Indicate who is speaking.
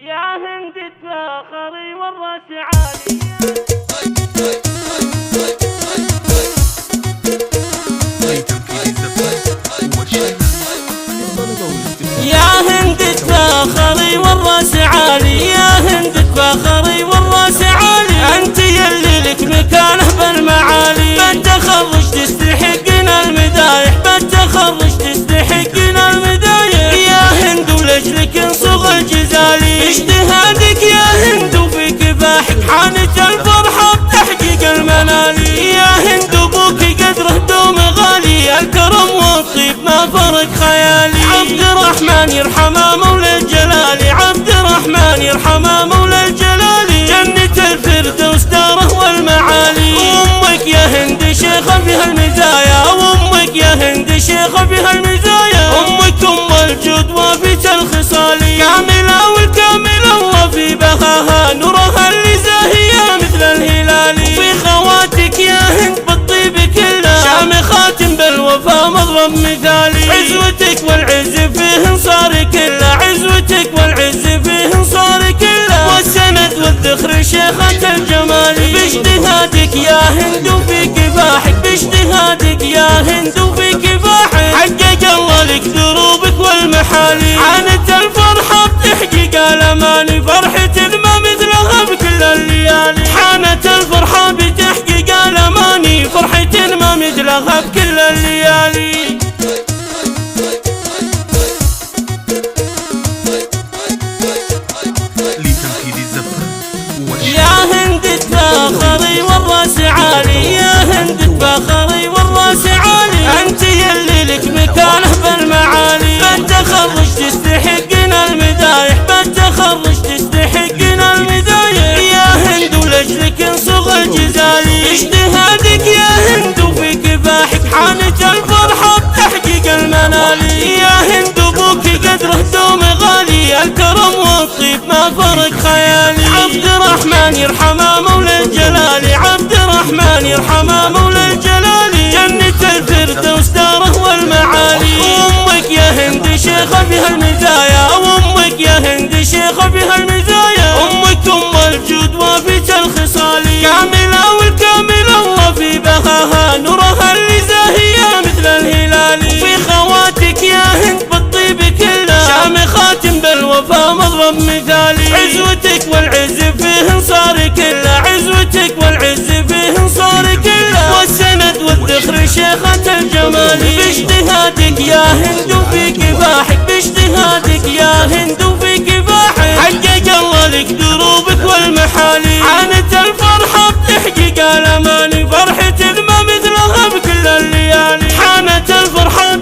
Speaker 1: يا هند تفاخري والراس عالي. يا هند تفاخري والراس عالي، يا هند تفاخري والراس عالي، انت يلي لك مكانه بالمعالي، بالتخرج تستحقنا المدايح، بالتخرج تستحقنا المدايح. يا هند ولجلك انصغ الجزالي، اجتهادك يا هند وفي كفاحك حانت الفرحة بتحقيق المنالي. يا هند ابوك قدره دوم غالي، الكرم والطيب ما فرق خيالي. عبد الرحمن يرحمه مولى الجلالي، عبد الرحمن يرحمه مولى الجلالي، جنة الفردوس داره والمعالي. امك يا هند شيخة فيها المزايا، وامك يا هند شيخة فيها المزايا، امك ام الجود وافية الخصال، كاملة والكاملة وفي بهاها نورها اللي زاهية مثل الهلال. وفي خواتك يا هند بالطيب كله، شامخات بالوفا مضرب مثالي، عزوتك والعز فيه صار كله، عزوتك والعز فيه صار كله، والسند والذخر شيخة الجمال. باجتهادك يا هند وفي كفاحك، باجتهادك يا هند وفي كفاحك، حقق الله لك دروبك والمحالي، عانت الفرحة بتحقيق الاماني، فرحة ما مثلها بكل الليالي. حانت الفرحة بتحقيق الاماني، فرحة ما مثلها بكل الليالي. يا هند تفاخري والراس عالي، يا هند تفاخري والراس عالي، انت يلي لك مكانه بالمعالي، بالتخرج تستحقنا المدايح، بالتخرج تستحقنا المدايح. يا هند ولجلك انصغ الجزالي، اجتهادك يا هند وفي كفاحك حانت الفرحة بتحقيق المنالي. يا هند ابوك قدره دوم غالي، الكرم والطيب ما فرق خيالي. عبد الرحمن يرحمه مولى الجلالي، عبد الرحمن يرحمه مولى الجلالي، جنة الفردوس داره والمعالي. امك يا هند شيخة فيها المزايا، وامك يا هند شيخة فيها المزايا، امك ام الجود وافية الخصال، كاملة والكاملة وفي بهاها نورها اللي زاهية مثل الهلال. في خواتك يا هند بالطيب كله، شامخات بالوفا مضرب مثالي، عزوتك والعز فيه صار كله، عزوتك والعز فيه صار كله، والسند والذخر شيخة الجمال. باجتهادك يا هند وفي كفاحك، باجتهادك يا هند وفي كفاحك، حقق الله لك دروبك والمحالي، عانت الفرحة بتحقيق الاماني، فرحة ما مثلها بكل الليالي. حانت الفرحة